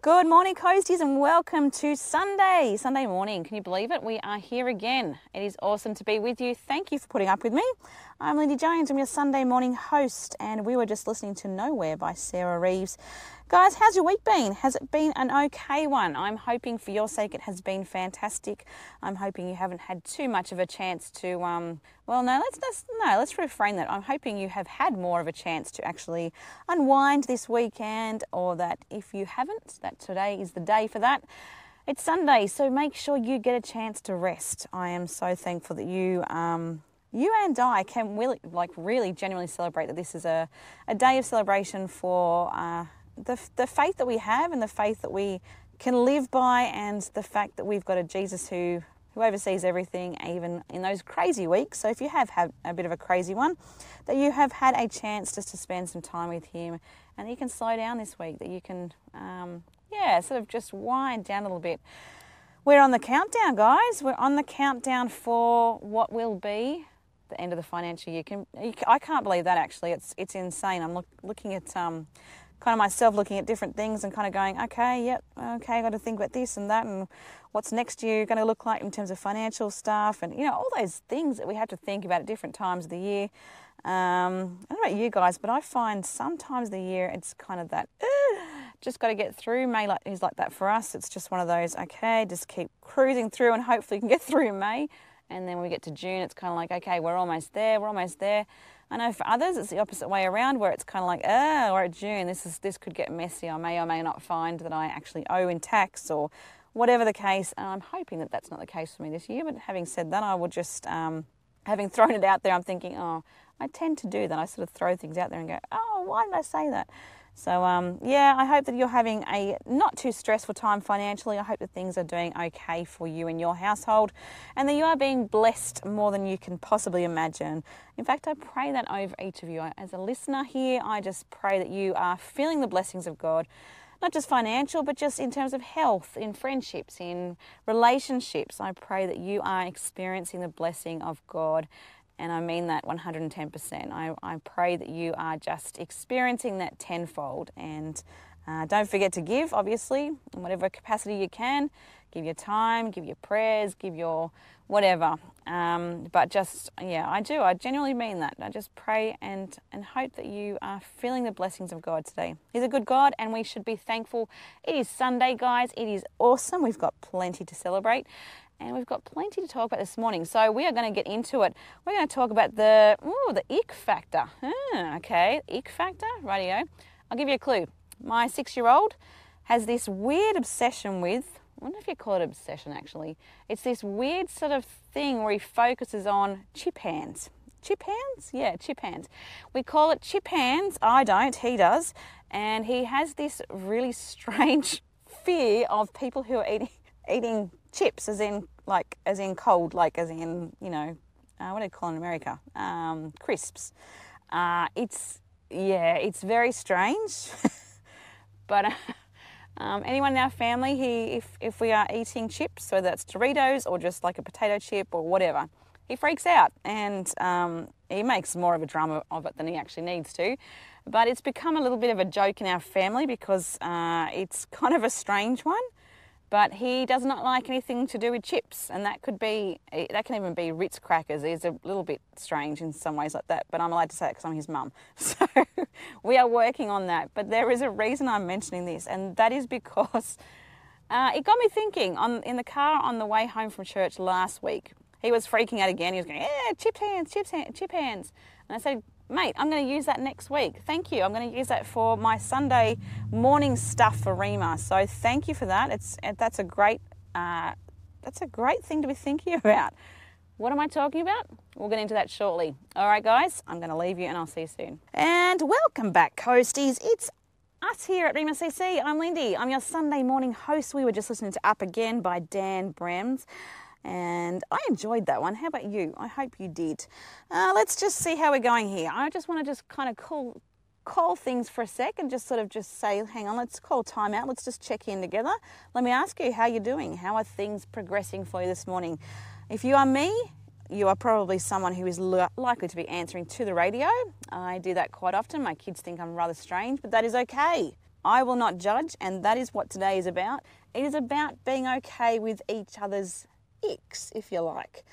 Good morning, Coasties, and welcome to Sunday morning. Can you believe it? We are here again. It is awesome to be with you. Thank you for putting up with me. I'm Lindy Jones. I'm your Sunday morning host, and we were just listening to Nowhere by Sarah Reeves. Guys, how's your week been? Has it been an okay one? I'm hoping for your sake it has been fantastic. I'm hoping you haven't had too much of a chance to, let's reframe that. I'm hoping you have had more of a chance to actually unwind this weekend, or that if you haven't, that today is the day for that. It's Sunday, so make sure you get a chance to rest. I am so thankful that you and I can really genuinely celebrate that this is a day of celebration for the faith that we have and the faith that we can live by, and the fact that we've got a Jesus who oversees everything, even in those crazy weeks. So if you have had a bit of a crazy one, that you have had a chance just to spend some time with him, and you can slow down this week, that you can sort of just wind down a little bit. We're on the countdown, guys. We're on the countdown for what will be the end of the financial year. I can't believe that, actually. It's insane. I'm looking at kind of myself looking at different things and kind of going, okay, I've got to think about this and that, and what's next year going to look like in terms of financial stuff, and all those things that we have to think about at different times of the year. I don't know about you guys, but I find sometimes the year it's kind of that just got to get through. May is like that for us. It's just one of those, okay, just keep cruising through and hopefully you can get through May. And then when we get to June, it's kind of like, okay, we're almost there. I know for others, it's the opposite way around, where it's kind of like, we're at June. This could get messy. I may or may not find that I actually owe in tax, or whatever the case. And I'm hoping that that's not the case for me this year. But having said that, I will just, having thrown it out there, I'm thinking, I tend to do that. I sort of throw things out there and go, why did I say that? So, I hope that you're having a not too stressful time financially. I hope that things are doing okay for you and your household, and that you are being blessed more than you can possibly imagine. In fact, I pray that over each of you. As a listener here, I just pray that you are feeling the blessings of God, not just financial, but just in terms of health, in friendships, in relationships. I pray that you are experiencing the blessing of God. And I mean that 110%. I pray that you are just experiencing that tenfold. And don't forget to give, obviously, in whatever capacity you can. Give your time, give your prayers, give your whatever. But just, I do. I genuinely mean that. I just pray and hope that you are feeling the blessings of God today. He's a good God, and we should be thankful. It is Sunday, guys. It is awesome. We've got plenty to celebrate. And we've got plenty to talk about this morning. So we are going to get into it. We're going to talk about the ick factor. Okay, ick factor, rightio. I'll give you a clue. My 6-year-old has this weird obsession with, I wonder if you call it obsession actually. It's this weird sort of thing where he focuses on chip hands. Chip hands? Yeah, chip hands. We call it chip hands. I don't, he does. And he has this really strange fear of people who are eating chips, as in cold, as in, what do you call it in America? Crisps. It's very strange. But anyone in our family, if we are eating chips, whether that's Doritos or just like a potato chip or whatever, he freaks out, and he makes more of a drama of it than he actually needs to. But it's become a little bit of a joke in our family because it's kind of a strange one. But he does not like anything to do with chips, and that can even be Ritz crackers. He's a little bit strange in some ways like that, but I'm allowed to say it because I'm his mum. So we are working on that. But there is a reason I'm mentioning this, and that is because it got me thinking. In the car on the way home from church last week, he was freaking out again. He was going, chip hands. And I said, mate, I'm going to use that next week. Thank you. I'm going to use that for my Sunday morning stuff for Rhema. So thank you for that. That's a great thing to be thinking about. What am I talking about? We'll get into that shortly. All right, guys, I'm going to leave you and I'll see you soon. And welcome back, Coasties. It's us here at Rhema CC. I'm Lindy. I'm your Sunday morning host. We were just listening to Up Again by Dan Brems. And I enjoyed that one. How about you? I hope you did. Let's just see how we're going here. I just want to just kind of call things for a sec and just say, hang on, let's call time out. Let's just check in together. Let me ask you, how you're doing? How are things progressing for you this morning? If you are me, you are probably someone who is likely to be answering to the radio. I do that quite often. My kids think I'm rather strange, but that is okay. I will not judge, and that is what today is about. It is about being okay with each other's icks, if you like.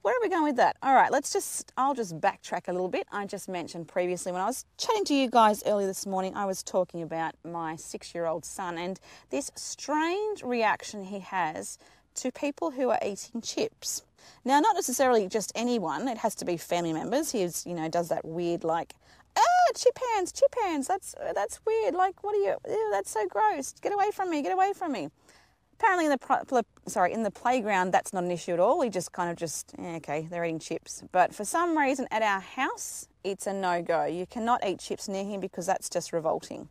Where are we going with that? All right, I'll just backtrack a little bit. I just mentioned previously when I was chatting to you guys earlier this morning, I was talking about my 6-year-old son and this strange reaction he has to people who are eating chips. Now, not necessarily just anyone. It has to be family members. He's, does that weird chip hands, that's weird. Like, what are you, ew, that's so gross. Get away from me. Apparently in the playground, that's not an issue at all. We just okay, they're eating chips. But for some reason at our house, it's a no-go. You cannot eat chips near him because that's just revolting.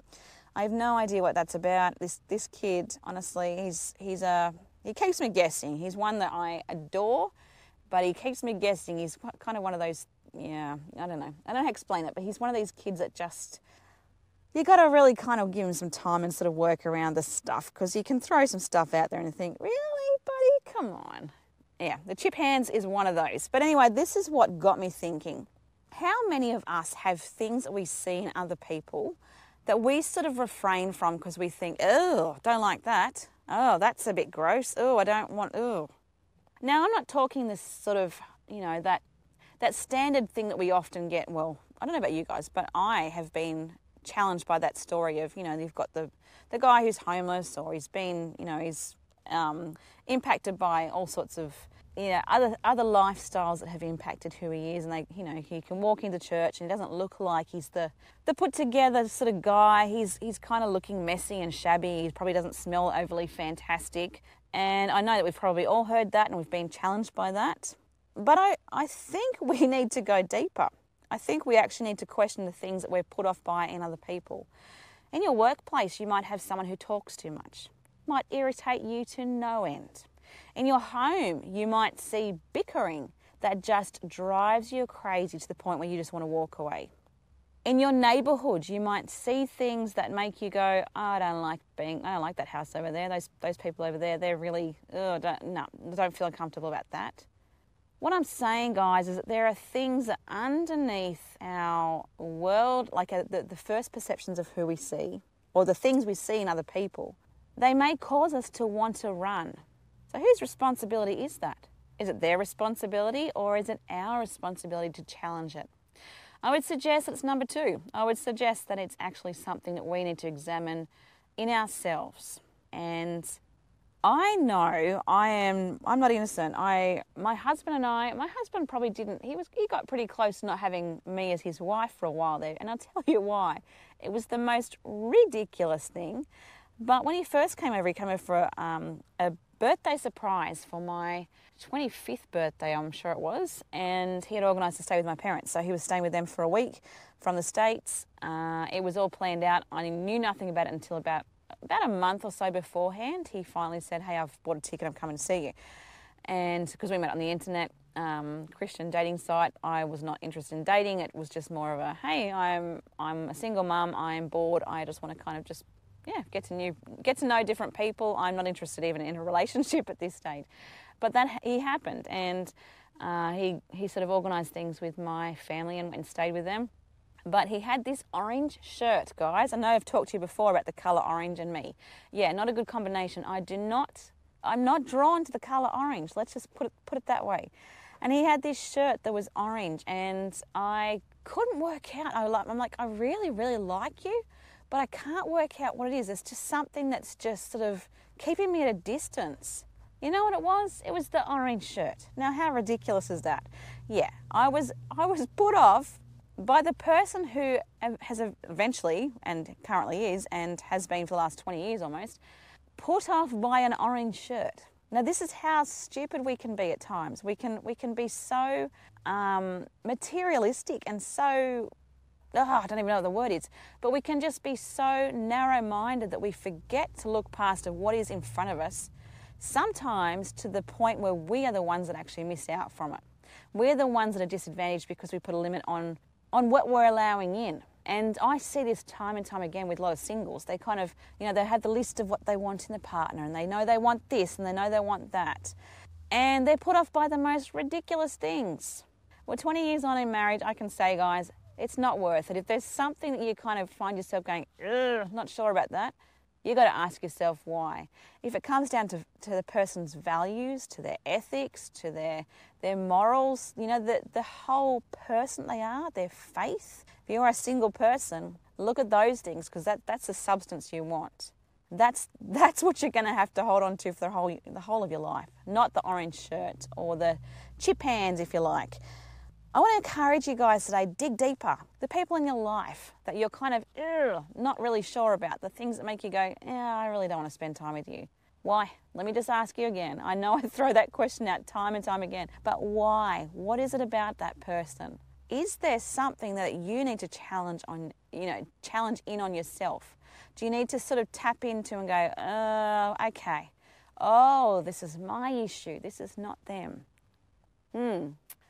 I have no idea what that's about. This kid, honestly, he keeps me guessing. He's one that I adore, but he keeps me guessing. He's kind of one of those, I don't know. I don't know how to explain it, but he's one of these kids that just, you got to really kind of give him some time and sort of work around the stuff, because you can throw some stuff out there and think, really, buddy? Come on. Yeah, the chip hands is one of those. But anyway, this is what got me thinking. How many of us have things that we see in other people that we sort of refrain from because we think, oh, don't like that. Oh, that's a bit gross. Oh, I don't want, oh. Now, I'm not talking this sort of, that standard thing that we often get. Well, I don't know about you guys, but I have been challenged by that story of, you've got the guy who's homeless, or he's been, he's impacted by all sorts of, other lifestyles that have impacted who he is. And he can walk into church and he doesn't look like he's the put together sort of guy. He's kind of looking messy and shabby. He probably doesn't smell overly fantastic. And I know that we've probably all heard that and we've been challenged by that. But I think we need to go deeper. I think we actually need to question the things that we're put off by in other people. In your workplace, you might have someone who talks too much. Might irritate you to no end. In your home, you might see bickering that just drives you crazy to the point where you just want to walk away. In your neighbourhood, you might see things that make you go, oh, I don't like that house over there. Those people over there, they're really, don't feel comfortable about that. What I'm saying, guys, is that there are things that underneath our world, like the first perceptions of who we see, or the things we see in other people, they may cause us to want to run. So whose responsibility is that? Is it their responsibility, or is it our responsibility to challenge it? I would suggest it's number 2. I would suggest that it's actually something that we need to examine in ourselves. And I know I'm not innocent. My husband probably didn't, he got pretty close to not having me as his wife for a while there. And I'll tell you why. It was the most ridiculous thing. But when he first came over, he came over for a birthday surprise for my 25th birthday, I'm sure it was. And he had organised to stay with my parents. So he was staying with them for a week from the States. It was all planned out. I knew nothing about it until about a month or so beforehand. He finally said, hey, I've bought a ticket, I'm coming to see you. And because we met on the internet, Christian dating site, I was not interested in dating. It was just more of a, hey, I'm a single mum, I'm bored, I just want to kind of just, get to know different people. I'm not interested even in a relationship at this stage. But he happened, and he sort of organised things with my family and stayed with them. But he had this orange shirt, guys. I know I've talked to you before about the colour orange and me. Yeah, not a good combination. I'm not drawn to the colour orange. Let's just put it that way. And he had this shirt that was orange, and I couldn't work out. I'm like, I really, really like you, but I can't work out what it is. It's just something that's just sort of keeping me at a distance. You know what it was? It was the orange shirt. Now, how ridiculous is that? Yeah, I was put off by the person who has eventually, and currently is, and has been for the last 20 years almost, put off by an orange shirt. Now, this is how stupid we can be at times. We can be so materialistic and so, I don't even know what the word is, but we can just be so narrow-minded that we forget to look past what is in front of us, sometimes to the point where we are the ones that actually miss out from it. We're the ones that are disadvantaged because we put a limit on what we're allowing in. And I see this time and time again with a lot of singles. They kind of, they have the list of what they want in the partner, and they know they want this and they know they want that. And they're put off by the most ridiculous things. Well, 20 years on in marriage, I can say, guys, It's not worth it. If there's something that you kind of find yourself going, not sure about that, you've got to ask yourself why. If it comes down to the person's values, to their ethics, to their morals, you know, the whole person they are, their faith. If you're a single person, look at those things, because that's the substance you want. That's what you're going to have to hold on to for the whole of your life, not the orange shirt or the chip hands, if you like. I want to encourage you guys today, dig deeper. The people in your life that you're kind of not really sure about, the things that make you go, I really don't want to spend time with you. Why? Let me just ask you again. I know I throw that question out time and time again, but why? What is it about that person? Is there something that you need to challenge in on yourself? Do you need to sort of tap into and go, okay, this is my issue. This is not them.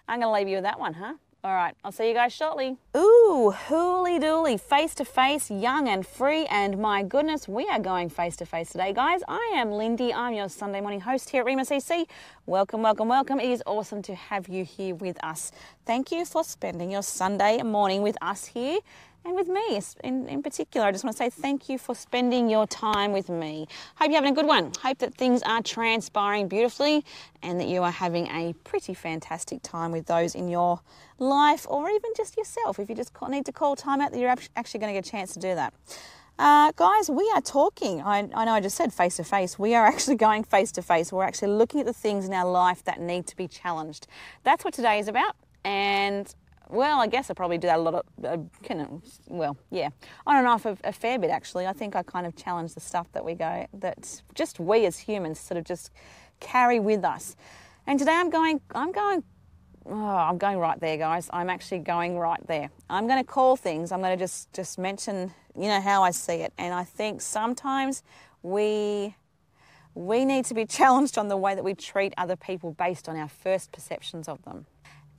I'm going to leave you with that one, huh? All right, I'll see you guys shortly. Ooh, hooly dooly, face to face, young and free, and my goodness, we are going face to face today, guys. I am Lindy. I'm your Sunday morning host here at Rhema CC. Welcome, welcome, welcome. It is awesome to have you here with us. Thank you for spending your Sunday morning with us here. And with me in particular. I just want to say thank you for spending your time with me. Hope you're having a good one. Hope that things are transpiring beautifully and that you are having a pretty fantastic time with those in your life, or even just yourself. If you just need to call time out, that you're actually going to get a chance to do that. Guys, we are talking. I know I just said face to face. We are actually going face to face. We're actually looking at the things in our life that need to be challenged. That's what today is about. And well, I guess I probably do that a lot of, on and off a fair bit actually. I think I kind of challenge the stuff that we as humans sort of just carry with us. And today I'm going right there, guys. I'm actually going right there. I'm going to call things. I'm going to just mention, how I see it. And I think sometimes we need to be challenged on the way that we treat other people based on our first perceptions of them.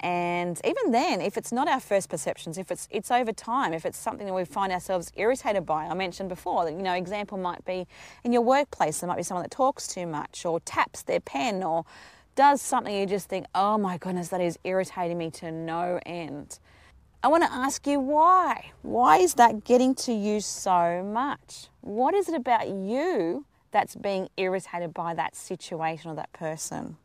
And even then, if it's not our first perceptions, if it's over time, if it's something that we find ourselves irritated by, I mentioned before that, example might be in your workplace, there might be someone that talks too much or taps their pen or does something you just think, oh my goodness, that is irritating me to no end. I want to ask you why. Why is that getting to you so much? What is it about you that's being irritated by that situation or that person?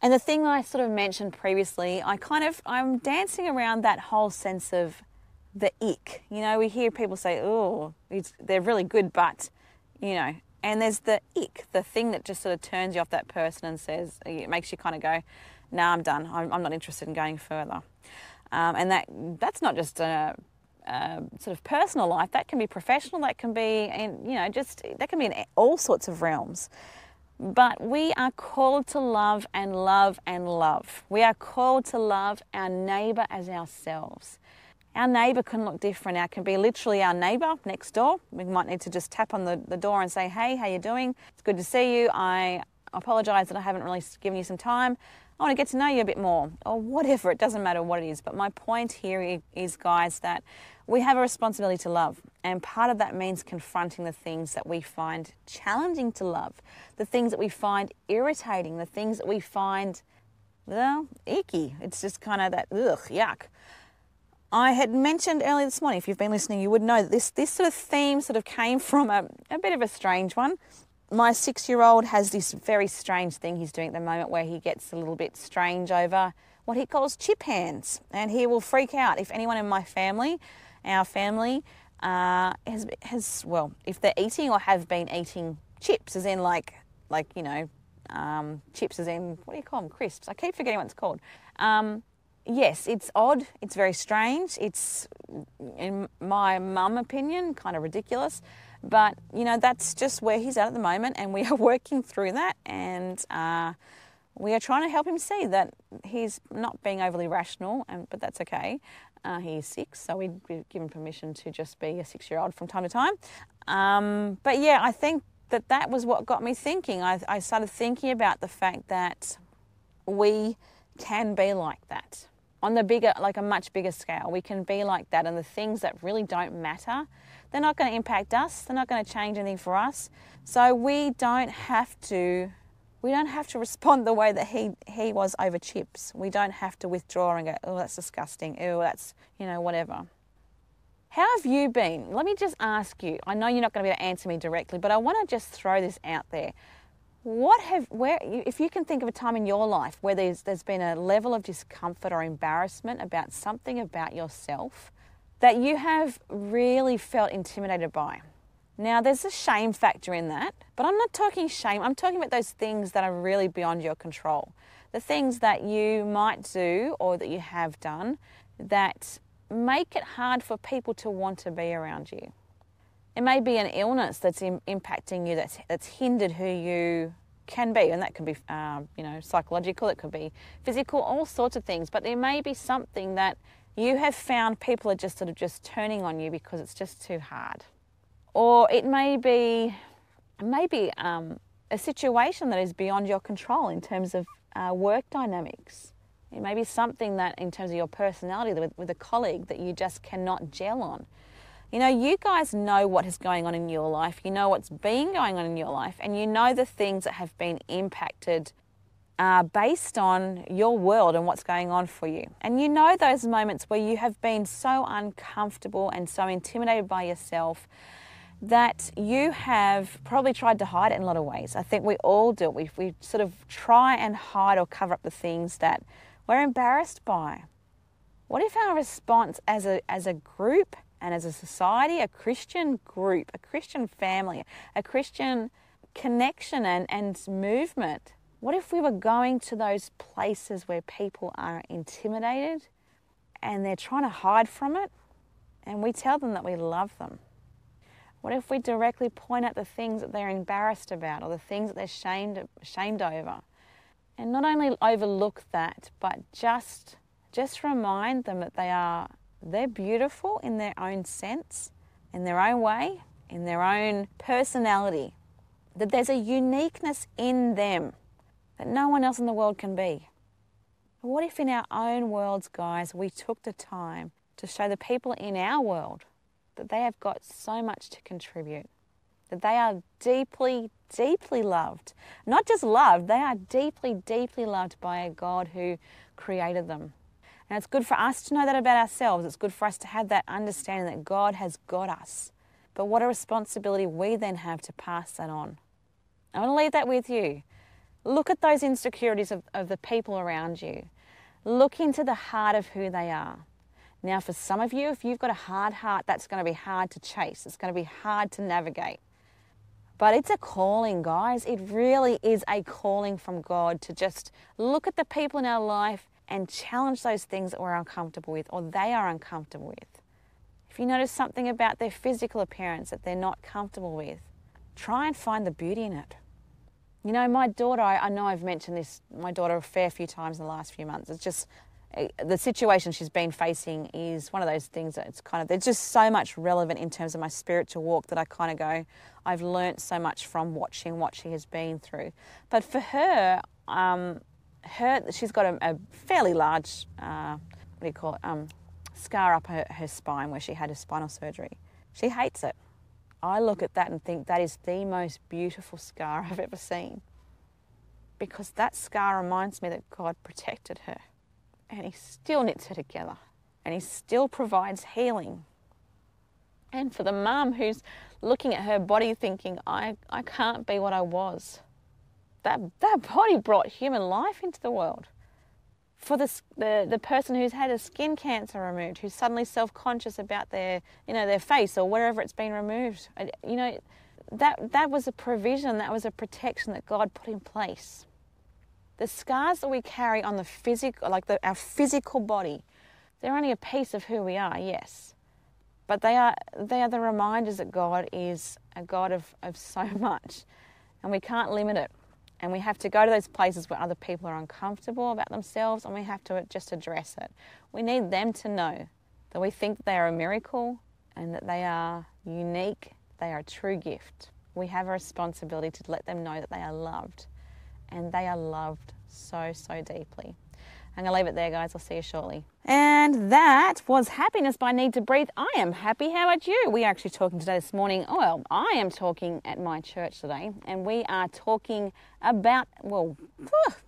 And the thing I sort of mentioned previously, I'm dancing around that whole sense of the ick. We hear people say, they're really good, but, and there's the ick, the thing that just sort of turns you off that person and says, it makes you kind of go, nah, I'm done. I'm not interested in going further. And that's not just a sort of personal life. That can be professional. That can be that can be in all sorts of realms. But we are called to love and love and love. We are called to love our neighbour as ourselves. Our neighbour can look different. It can be literally our neighbour next door. We might need to just tap on the door and say, hey, how you doing? It's good to see you. I apologise that I haven't really given you some time. I want to get to know you a bit more, or whatever. It doesn't matter what it is. But my point here is, guys, that we have a responsibility to love. And part of that means confronting the things that we find challenging to love, the things that we find irritating, the things that we find, icky. It's just kind of that, yuck. I had mentioned earlier this morning, if you've been listening, you would know that this sort of theme sort of came from a bit of a strange one. My 6-year-old has this very strange thing he's doing at the moment where he gets a little bit strange over what he calls chip hands. And he will freak out if anyone in my family, our family, if they're eating or have been eating chips, as in chips as in, what do you call them, crisps? I keep forgetting what it's called. Yes, it's odd. It's very strange. It's, in my mum opinion, kind of ridiculous. But, that's just where he's at the moment, and we are working through that, and we are trying to help him see that he's not being overly rational, but that's okay. He's 6, so we've given permission to just be a 6-year-old from time to time. But yeah, I think that was what got me thinking. I started thinking about the fact that we can be like that. On a much bigger scale, we can be like that, and the things that really don't matter, they're not going to impact us. They're not going to change anything for us. So we don't have to respond the way that he was over chips. We don't have to withdraw and go, oh, that's disgusting. Oh, that's, whatever. How have you been? Let me just ask you. I know you're not going to be able to answer me directly, but I want to just throw this out there. If you can think of a time in your life where there's been a level of discomfort or embarrassment about something about yourself that you have really felt intimidated by. Now, there's a shame factor in that, but I'm not talking shame. I'm talking about those things that are really beyond your control. The things that you might do or that you have done that make it hard for people to want to be around you. It may be an illness that's impacting you, that's hindered who you can be, and that could be psychological, it could be physical, all sorts of things. But there may be something that you have found people are just sort of just turning on you because it's just too hard. Or it may be a situation that is beyond your control in terms of work dynamics. It may be something that in terms of your personality with a colleague that you just cannot gel on. You know, you guys know what is going on in your life. You know what's been going on in your life, and you know the things that have been impacted based on your world and what's going on for you. And you know those moments where you have been so uncomfortable and so intimidated by yourself that you have probably tried to hide it in a lot of ways. I think we all do. We sort of try and hide or cover up the things that we're embarrassed by. What if our response as a group and as a society, a Christian group, a Christian family, a Christian connection and movement, what if we were going to those places where people are intimidated and they're trying to hide from it, and we tell them that we love them? What if we directly point out the things that they're embarrassed about or the things that they're shamed over? And not only overlook that, but just remind them that they're beautiful in their own sense, in their own way, in their own personality, that there's a uniqueness in them that no one else in the world can be. What if in our own worlds, guys, we took the time to show the people in our world that they have got so much to contribute, that they are deeply, deeply loved. Not just loved, they are deeply, deeply loved by a God who created them. And it's good for us to know that about ourselves. It's good for us to have that understanding that God has got us. But what a responsibility we then have to pass that on. I want to leave that with you. Look at those insecurities of the people around you. Look into the heart of who they are. Now, for some of you, if you've got a hard heart, that's going to be hard to chase. It's going to be hard to navigate. But it's a calling, guys. It really is a calling from God to just look at the people in our life and challenge those things that we're uncomfortable with or they are uncomfortable with. If you notice something about their physical appearance that they're not comfortable with, try and find the beauty in it. You know, my daughter, I know I've mentioned this, my daughter a fair few times in the last few months. It's just the situation she's been facing is one of those things that there's just so much relevant in terms of my spiritual walk that I kind of go, I've learnt so much from watching what she has been through. But for her, she's got a fairly large, scar up her spine where she had a spinal surgery. She hates it. I look at that and think that is the most beautiful scar I've ever seen, because that scar reminds me that God protected her and He still knits her together and He still provides healing. And for the mum who's looking at her body thinking, I can't be what I was, that body brought human life into the world. For the person who's had a skin cancer removed, who's suddenly self-conscious about their face or wherever it's been removed, that was a provision, that was a protection that God put in place. The scars that we carry on the physical, our physical body, they're only a piece of who we are, yes, but they are the reminders that God is a God of so much, and we can't limit it. And we have to go to those places where other people are uncomfortable about themselves, and we have to just address it. We need them to know that we think they are a miracle and that they are unique, they are a true gift. We have a responsibility to let them know that they are loved, and they are loved so, so deeply. I'm going to leave it there, guys. I'll see you shortly. And that was Happiness by Need to Breathe. I am happy. How about you? We are actually talking today this morning. Well, I am talking at my church today, and we are talking about,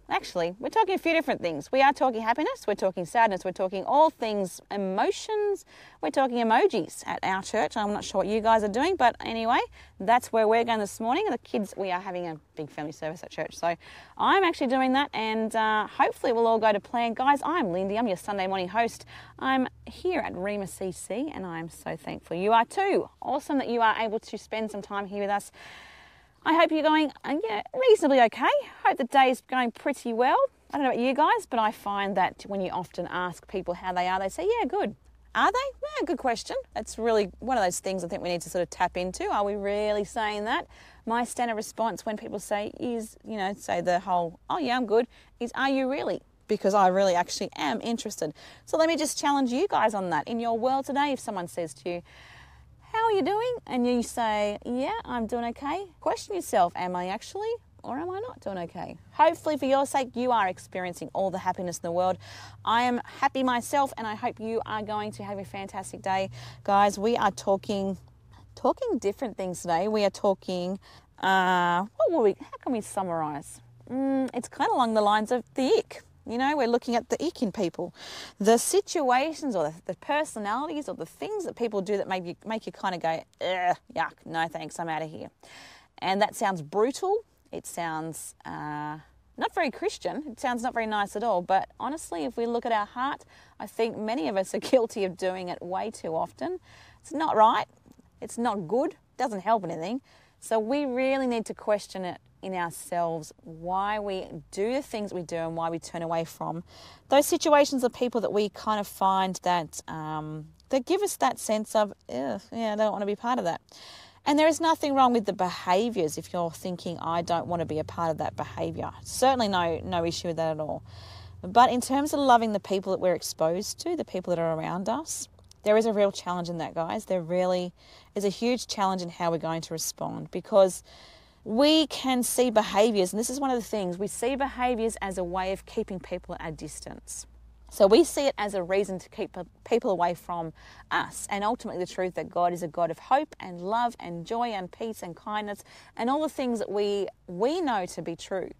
actually, we're talking a few different things. We are talking happiness, we're talking sadness, we're talking all things emotions, we're talking emojis at our church. I'm not sure what you guys are doing, but anyway, that's where we're going this morning. The kids, we are having a big family service at church, so I'm actually doing that, and hopefully we'll all go to plan. Guys, I'm Lindy, I'm your Sunday morning host. I'm here at Rhema CC, and I'm so thankful you are too. Awesome that you are able to spend some time here with us. I hope you're going reasonably okay. Hope the day's going pretty well. I don't know about you guys, but I find that when you often ask people how they are, they say, yeah, good. Are they? Yeah, good question. That's really one of those things I think we need to sort of tap into. Are we really saying that? My standard response when people say is, say the whole, oh yeah, I'm good, is are you really? Because I really actually am interested. So let me just challenge you guys on that. In your world today, if someone says to you, how are you doing? And you say, yeah, I'm doing okay. Question yourself, am I actually or am I not doing okay? Hopefully for your sake, you are experiencing all the happiness in the world. I am happy myself, and I hope you are going to have a fantastic day. Guys, we are talking different things today. We are talking, how can we summarize? It's kind of along the lines of the ick. We're looking at the ick in people, the situations or the personalities or the things that people do that make you kind of go, yuck, no thanks, I'm out of here. And that sounds brutal. It sounds not very Christian. It sounds not very nice at all. But honestly, if we look at our heart, I think many of us are guilty of doing it way too often. It's not right. It's not good. It doesn't help anything. So we really need to question it in ourselves, why we do the things we do and why we turn away from those situations of people that we kind of find that that give us that sense of, I don't want to be part of that. And there is nothing wrong with the behaviours if you're thinking, I don't want to be a part of that behaviour. Certainly no issue with that at all. But in terms of loving the people that we're exposed to, the people that are around us, there is a real challenge in that, guys. There really is a huge challenge in how we're going to respond, because we can see behaviours, and this is one of the things, we see behaviours as a way of keeping people at a distance. So we see it as a reason to keep people away from us. And ultimately the truth that God is a God of hope and love and joy and peace and kindness and all the things that we know to be true.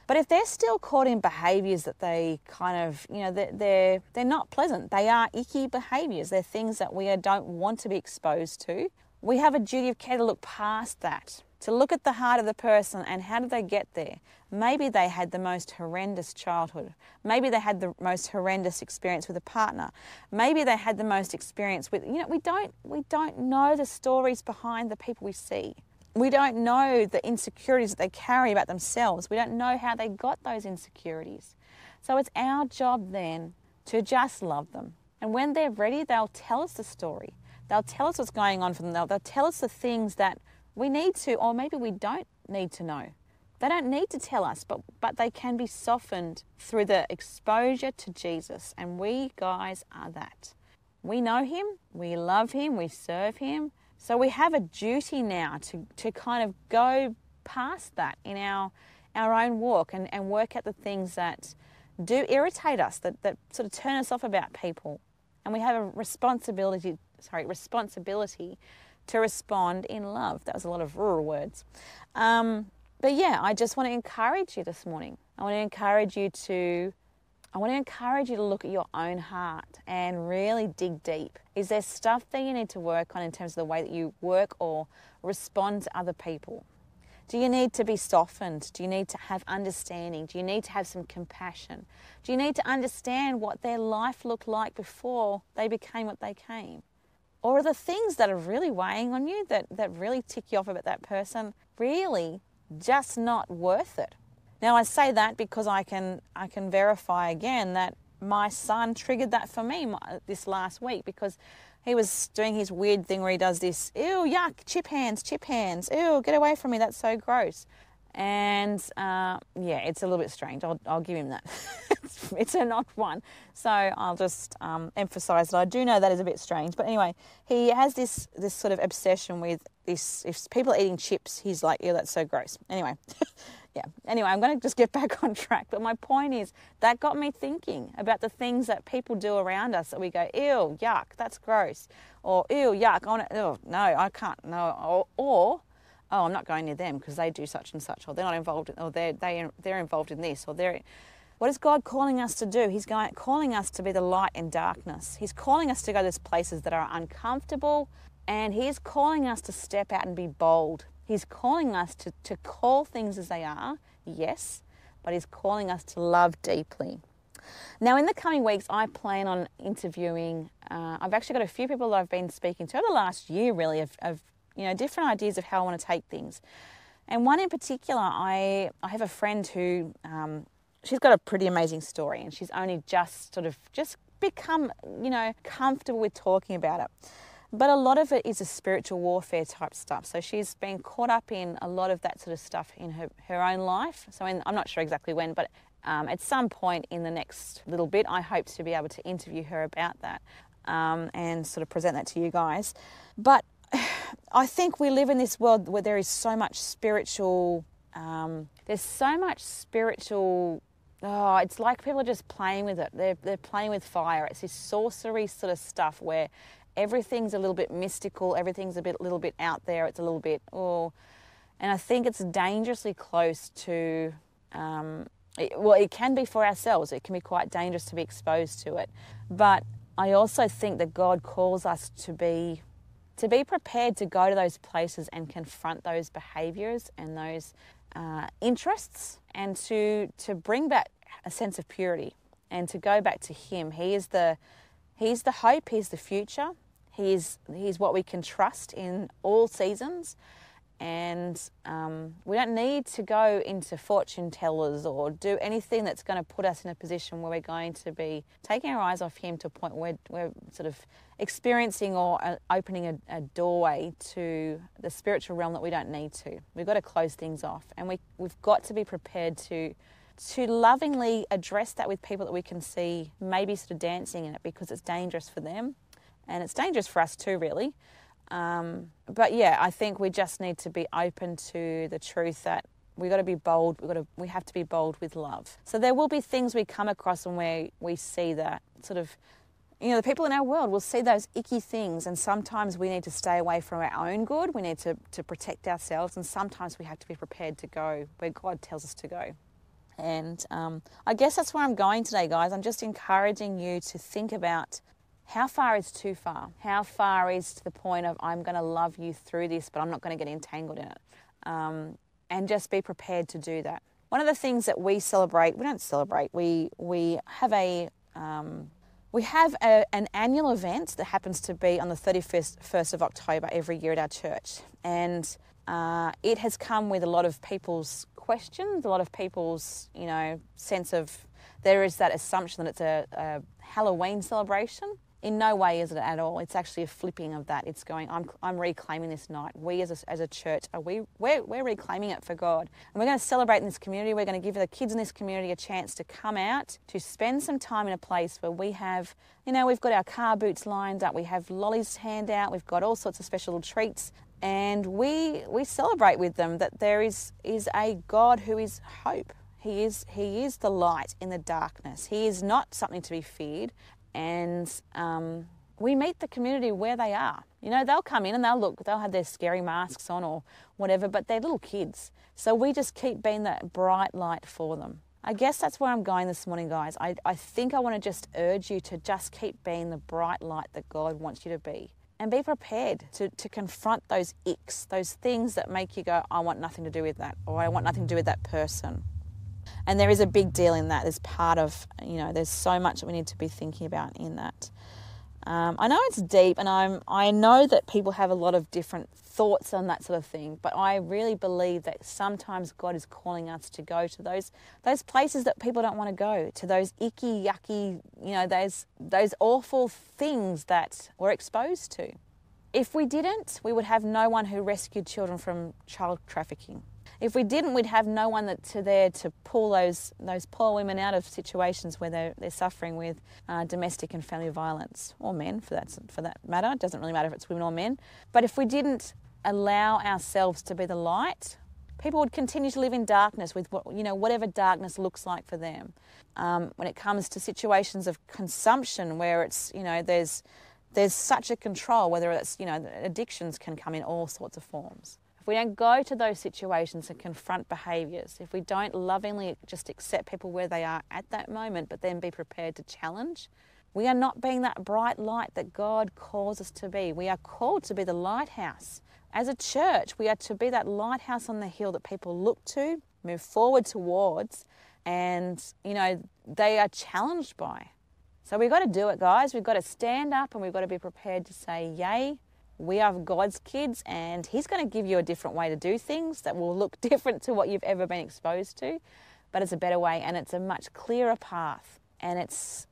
But if they're still caught in behaviours that they kind of, they're not pleasant, they are icky behaviours, they're things that we don't want to be exposed to, we have a duty of care to look past that, to look at the heart of the person and how did they get there. Maybe they had the most horrendous childhood. Maybe they had the most horrendous experience with a partner. Maybe they had the most experience with, we don't know the stories behind the people we see. We don't know the insecurities that they carry about themselves. We don't know how they got those insecurities. So it's our job then to just love them. And when they're ready, they'll tell us the story. They'll tell us what's going on for them. They'll tell us the things that we need to, or maybe we don't need to know. They don't need to tell us, but they can be softened through the exposure to Jesus. And we guys are that. We know him, we love him, we serve him. So we have a duty now to kind of go past that in our own walk and work at the things that do irritate us, that sort of turn us off about people. And we have a responsibility to respond in love. That was a lot of rural words. But yeah, I just want to encourage you this morning. I want to encourage you to look at your own heart and really dig deep. Is there stuff that you need to work on in terms of the way that you work or respond to other people? Do you need to be softened? Do you need to have understanding? Do you need to have some compassion? Do you need to understand what their life looked like before they became what they came? Or are the things that are really weighing on you, that really tick you off about that person, really just not worth it? Now I say that because I can verify again that my son triggered that for me this last week, because he was doing his weird thing where he does this, ew, yuck, chip hands, ew, get away from me, that's so gross. And it's a little bit strange. I'll give him that. It's an odd one. So I'll just emphasise that I do know that is a bit strange. But anyway, he has this sort of obsession with this. If people are eating chips, he's like, ew, that's so gross. Anyway, Yeah. Anyway, I'm going to just get back on track. But my point is that got me thinking about the things that people do around us that we go, ew, yuck, that's gross. Or, ew, yuck, no, I can't, no. Or oh, I'm not going near them because they do such and such, or they're not involved, or they're involved in this, or they're... What is God calling us to do? He's calling us to be the light in darkness. He's calling us to go to those places that are uncomfortable, and He's calling us to step out and be bold. He's calling us to call things as they are, yes, but He's calling us to love deeply. Now, in the coming weeks, I plan on interviewing, I've actually got a few people that I've been speaking to over the last year, really, of different ideas of how I want to take things. And one in particular, I have a friend who... she's got a pretty amazing story, and she's only just become, comfortable with talking about it. But a lot of it is a spiritual warfare type stuff. So she's been caught up in a lot of that sort of stuff in her own life. So I'm not sure exactly when, but at some point in the next little bit, I hope to be able to interview her about that and sort of present that to you guys. But I think we live in this world where there is so much spiritual... Oh, it's like people are just playing with it. They're playing with fire. It's this sorcery sort of stuff where everything's a little bit mystical, everything's a little bit out there. It's a little bit, and I think it's dangerously close to, it can be for ourselves. It can be quite dangerous to be exposed to it. But I also think that God calls us to be prepared to go to those places and confront those behaviours and those interests, and to bring back a sense of purity and to go back to Him. He's the hope, He's the future, He's what we can trust in all seasons. And we don't need to go into fortune tellers or do anything that's going to put us in a position where we're going to be taking our eyes off Him to a point where we're sort of experiencing or opening a doorway to the spiritual realm that we don't need to. We've got to close things off, and we've got to be prepared to lovingly address that with people that we can see maybe sort of dancing in it, because it's dangerous for them and it's dangerous for us too, really. But yeah, I think we just need to be open to the truth that we've got to be bold. We have to be bold with love. So there will be things we come across and we see that sort of, the people in our world will see those icky things, and sometimes we need to stay away from our own good. We need to protect ourselves, and sometimes we have to be prepared to go where God tells us to go. And I guess that's where I'm going today, guys. I'm just encouraging you to think about how far is too far? How far is to the point of I'm going to love you through this, but I'm not going to get entangled in it? And just be prepared to do that. One of the things that we don't celebrate, we have an annual event that happens to be on the 31st of October every year at our church. And it has come with a lot of people's questions, a lot of people's, sense of, there is that assumption that it's a Halloween celebration. In no way is it at all. It's actually a flipping of that. It's going, I'm reclaiming this night. We as a church, we're reclaiming it for God. And we're going to celebrate in this community. We're going to give the kids in this community a chance to come out, to spend some time in a place where we have, we've got our car boots lined up. We have lollies to hand out. We've got all sorts of special little treats. And we celebrate with them that there is a God who is hope. He is the light in the darkness. He is not something to be feared. And we meet the community where they are. They'll come in and they'll have their scary masks on or whatever, but they're little kids. So we just keep being that bright light for them. I guess that's where I'm going this morning, guys. I think I want to just urge you to just keep being the bright light that God wants you to be. And be prepared to confront those icks, those things that make you go, I want nothing to do with that, or I want nothing to do with that person. And there is a big deal in that. There's part of, there's so much that we need to be thinking about in that. I know it's deep, and I know that people have a lot of different thoughts on that sort of thing, but I really believe that sometimes God is calling us to go to those places that people don't want to go, to those icky, yucky, those awful things that we're exposed to. If we didn't, we would have no one who rescued children from child trafficking. If we didn't, we'd have no one that's there to pull those poor women out of situations where they're suffering with domestic and family violence, or men for that matter. It doesn't really matter if it's women or men. But if we didn't allow ourselves to be the light People would continue to live in darkness with whatever darkness looks like for them. When it comes to situations of consumption where it's, there's such a control, whether it's, addictions can come in all sorts of forms. If we don't go to those situations and confront behaviours, if we don't lovingly just accept people where they are at that moment, but then be prepared to challenge, we are not being that bright light that God calls us to be. We are called to be the lighthouse. As a church, we are to be that lighthouse on the hill that people look to, move forward towards, and, they are challenged by. So we've got to do it, guys. We've got to stand up and we've got to be prepared to say, yay, we are God's kids, and He's going to give you a different way to do things that will look different to what you've ever been exposed to, but it's a better way and it's a much clearer path. And it's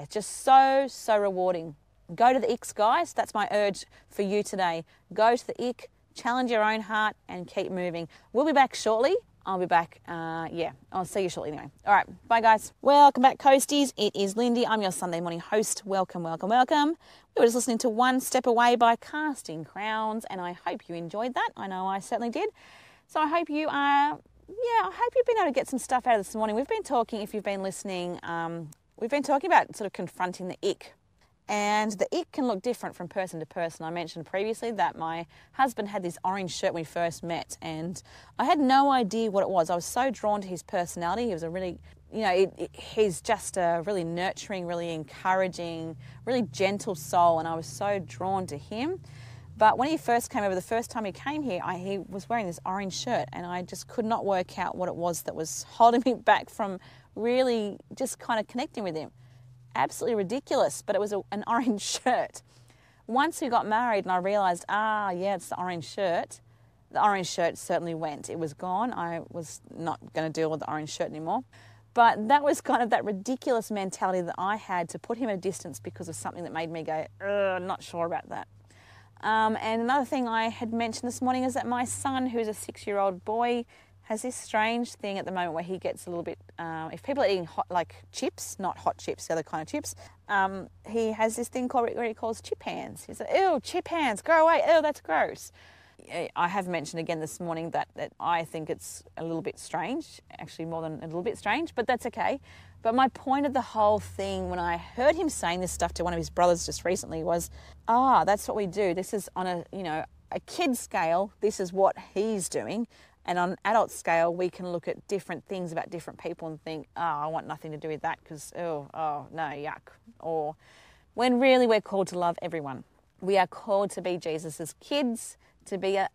just so rewarding. Go to the icks, guys. That's my urge for you today. Go to the ick, challenge your own heart, and keep moving. We'll be back shortly. I'll be back. I'll see you shortly anyway. All right. Bye, guys. Welcome back, Coasties. It is Lindy. I'm your Sunday morning host. Welcome. We were just listening to One Step Away by Casting Crowns, and I hope you enjoyed that. I know I certainly did. So I hope you I hope you've been able to get some stuff out of this morning. We've been talking, if you've been listening, we've been talking about sort of confronting the ick. And the ick can look different from person to person. I mentioned previously that my husband had this orange shirt when we first met, and I had no idea what it was. I was so drawn to his personality. He was a really, he's just a really nurturing, really encouraging, really gentle soul, and I was so drawn to him. But when he first came over, the first time he came here, he was wearing this orange shirt, and I just could not work out what it was that was holding me back from really just kind of connecting with him. Absolutely ridiculous, but it was an orange shirt. Once we got married and I realised, it's the orange shirt certainly went. It was gone. I was not going to deal with the orange shirt anymore. But that was kind of that ridiculous mentality that I had to put him at a distance because of something that made me go, not sure about that. And another thing I had mentioned this morning is that my son, who's a 6-year-old boy, has this strange thing at the moment where he gets a little bit, if people are eating hot, like chips, not hot chips, the other kind of chips, he has this thing where he calls chip hands. He's like, ew, chip hands, go away, ew, that's gross. I have mentioned again this morning that I think it's a little bit strange, actually more than a little bit strange, but that's okay. But my point of the whole thing when I heard him saying this stuff to one of his brothers just recently was, that's what we do. This is on a kid scale, this is what he's doing. And on an adult scale, we can look at different things about different people and think, I want nothing to do with that because, no, yuck. Or when really we're called to love everyone. We are called to be Jesus's kids, to be a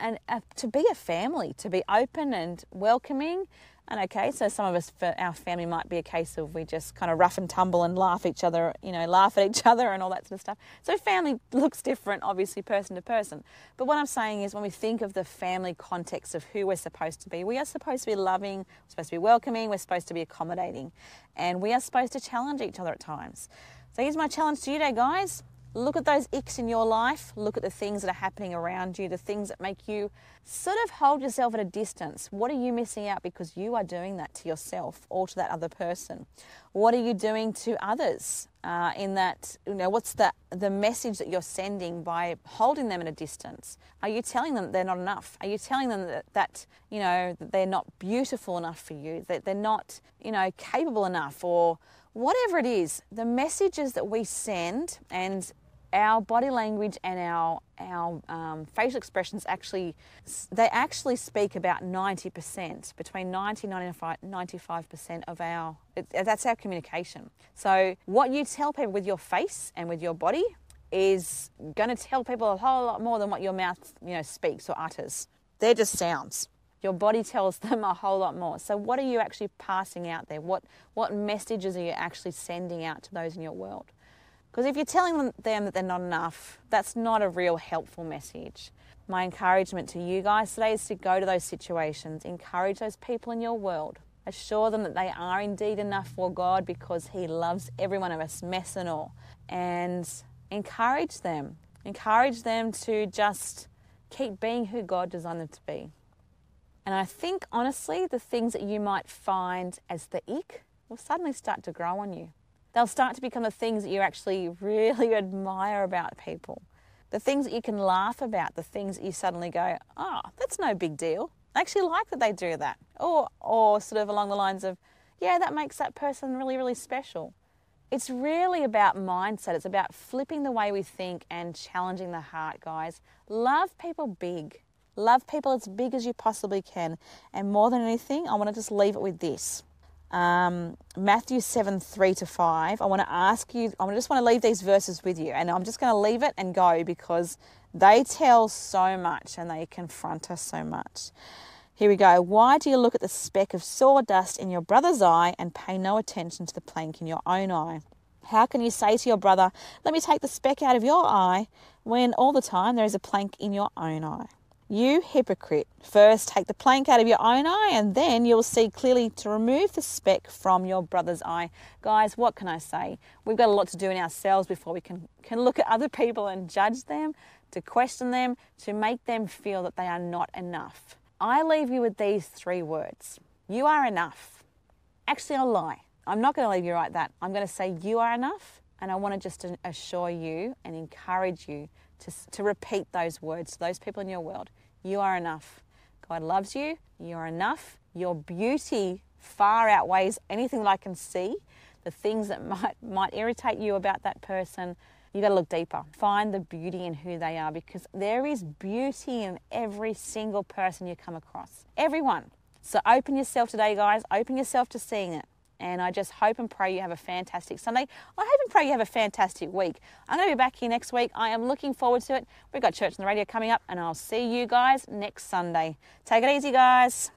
family, to be open and welcoming. And okay, so some of us, for our family, might be a case of we just kind of rough and tumble and laugh at each other and all that sort of stuff. So family looks different, obviously, person to person. But what I'm saying is when we think of the family context of who we're supposed to be, we are supposed to be loving, we're supposed to be welcoming, we're supposed to be accommodating, and we are supposed to challenge each other at times. So here's my challenge to you today, guys. Look at those icks in your life. Look at the things that are happening around you, the things that make you sort of hold yourself at a distance. What are you missing out because you are doing that to yourself or to that other person? What are you doing to others in that, what's the message that you're sending by holding them at a distance? Are you telling them that they're not enough? Are you telling them that they're not beautiful enough for you, that they're not, capable enough, or whatever it is? The messages that we send and our body language and our facial expressions actually speak about 90%, between 90 and 95% of that's our communication. So what you tell people with your face and with your body is going to tell people a whole lot more than what your mouth, speaks or utters. They're just sounds. Your body tells them a whole lot more. So what are you actually passing out there? What messages are you actually sending out to those in your world? Because if you're telling them that they're not enough, that's not a real helpful message. My encouragement to you guys today is to go to those situations, encourage those people in your world, assure them that they are indeed enough for God because He loves every one of us, mess and all, and encourage them to just keep being who God designed them to be. And I think, honestly, the things that you might find as the ick will suddenly start to grow on you. They'll start to become the things that you actually really admire about people. The things that you can laugh about, the things that you suddenly go, that's no big deal. I actually like that they do that. Or sort of along the lines of, yeah, that makes that person really, really special. It's really about mindset. It's about flipping the way we think and challenging the heart, guys. Love people big. Love people as big as you possibly can. And more than anything, I want to just leave it with this. Matthew 7, 3-5. I want to ask you, I just want to leave these verses with you. And I'm just going to leave it and go because they tell so much and they confront us so much. Here we go. Why do you look at the speck of sawdust in your brother's eye and pay no attention to the plank in your own eye? How can you say to your brother, let me take the speck out of your eye, when all the time there is a plank in your own eye? You hypocrite, first take the plank out of your own eye and then you'll see clearly to remove the speck from your brother's eye. Guys, what can I say? We've got a lot to do in ourselves before we can look at other people and judge them, to question them, to make them feel that they are not enough. I leave you with these 3 words. You are enough. Actually, I'll lie. I'm not going to leave you like that. I'm going to say you are enough, and I want to just assure you and encourage you to repeat those words to those people in your world. You are enough. God loves you. You're enough. Your beauty far outweighs anything that I can see. The things that might irritate you about that person, you got to look deeper. Find the beauty in who they are, because there is beauty in every single person you come across. Everyone. So open yourself today, guys. Open yourself to seeing it. And I just hope and pray you have a fantastic Sunday. I hope and pray you have a fantastic week. I'm going to be back here next week. I am looking forward to it. We've got Church on the Radio coming up, and I'll see you guys next Sunday. Take it easy, guys.